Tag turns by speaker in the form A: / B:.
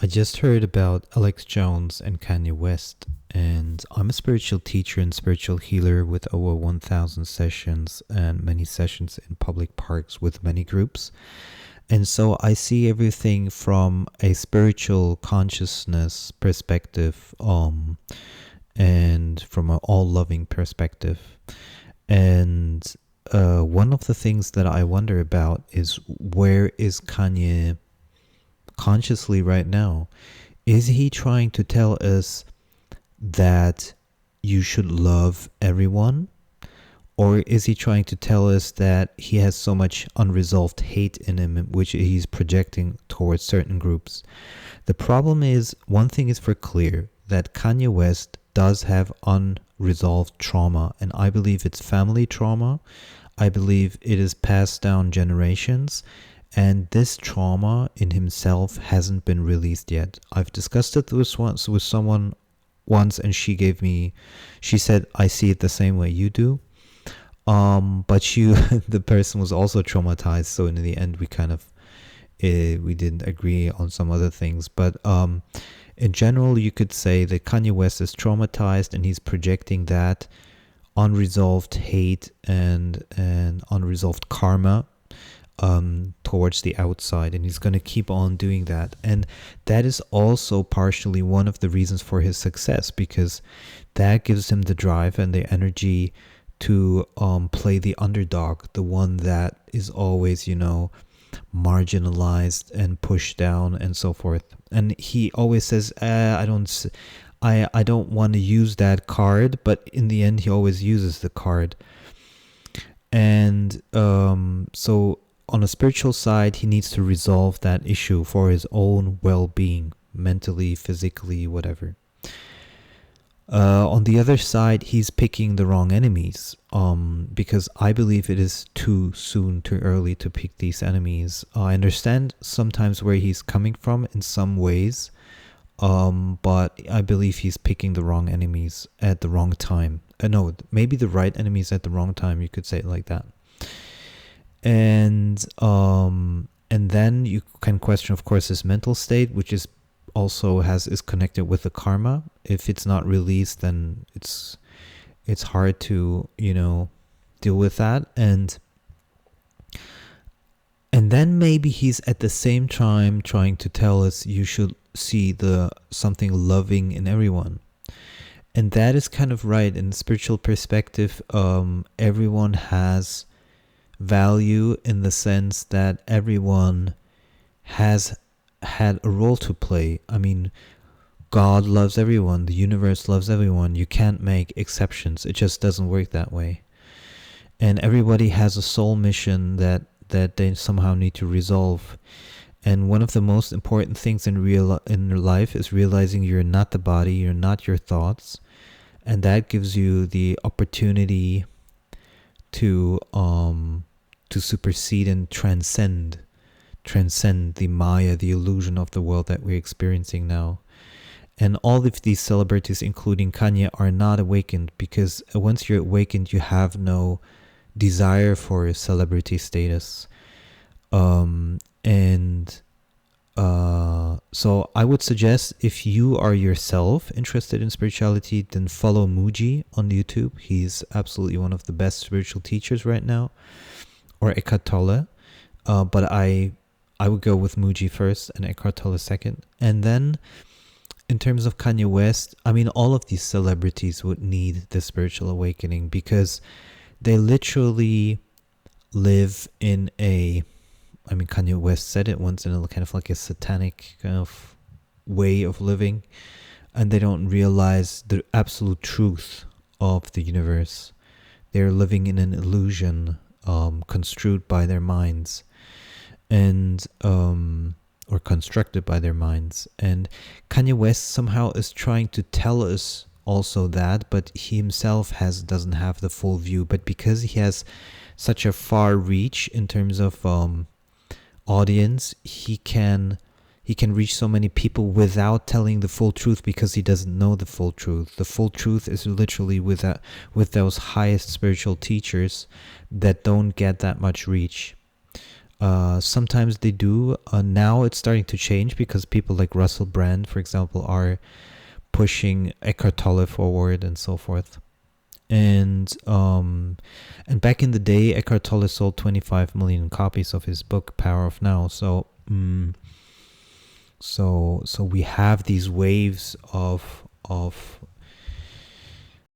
A: I just heard about Alex Jones and Kanye West, and I'm a spiritual teacher and spiritual healer with over 1,000 sessions and many sessions in public parks with many groups. And so I see everything from a spiritual consciousness perspective, and from an all-loving perspective. And one of the things that I wonder about is, where is Kanye consciously right now? Is he trying to tell us that you should love everyone? Or is he trying to tell us that he has so much unresolved hate in him, which he's projecting towards certain groups? The problem is, one thing is for clear, that Kanye West does have unresolved trauma, and I believe it's family trauma. I believe it is passed down generations, and this trauma in himself hasn't been released yet. I've discussed it with someone once, and she said, I see it the same way you do. But the person was also traumatized, so in the end we didn't agree on some other things. But in general, you could say that Kanye West is traumatized, and he's projecting that unresolved hate and unresolved karma towards the outside, and he's going to keep on doing that. And that is also partially one of the reasons for his success, because that gives him the drive and the energy to play the underdog, the one that is always, marginalized and pushed down and so forth. And he always says, I don't want to use that card, but in the end he always uses the card. And so on a spiritual side, he needs to resolve that issue for his own well-being, mentally, physically, whatever. On the other side, he's picking the wrong enemies, because I believe it is too early to pick these enemies. I understand sometimes where he's coming from in some ways, but I believe he's picking the wrong enemies at the wrong time. No, maybe the right enemies at the wrong time, you could say it like that. And then you can question, of course, his mental state, which is connected with the karma. If it's not released, then it's hard to deal with that. And then maybe he's at the same time trying to tell us you should see something loving in everyone. And that is kind of right. In the spiritual perspective, everyone has value, in the sense that everyone has had a role to play. I mean, God loves everyone, the universe loves everyone. You can't make exceptions. It just doesn't work that way. And everybody has a soul mission that they somehow need to resolve. And one of the most important things in life is realizing you're not the body, you're not your thoughts, and that gives you the opportunity to supersede and transcend the Maya, the illusion of the world that we're experiencing now. And all of these celebrities, including Kanye, are not awakened, because once you're awakened, you have no desire for celebrity status. So I would suggest, if you are yourself interested in spirituality, then follow Muji on YouTube. He's absolutely one of the best spiritual teachers right now. Or Eckhart Tolle. But I would go with Muji first and Eckhart Tolle second. And then in terms of Kanye West, I mean, all of these celebrities would need the spiritual awakening, because they literally live in Kanye West said it once, in a kind of like a satanic kind of way of living, and they don't realize the absolute truth of the universe. They're living in an illusion, construed by their minds, and or constructed by their minds. And Kanye West somehow is trying to tell us also that, but he himself doesn't have the full view. But because he has such a far reach in terms of audience, he can reach so many people without telling the full truth, because he doesn't know the full truth. The full truth is literally with those highest spiritual teachers that don't get that much reach. Sometimes they do. Now it's starting to change because people like Russell Brand, for example, are pushing Eckhart Tolle forward and so forth. And back in the day, Eckhart Tolle sold 25 million copies of his book Power of Now. So we have these waves of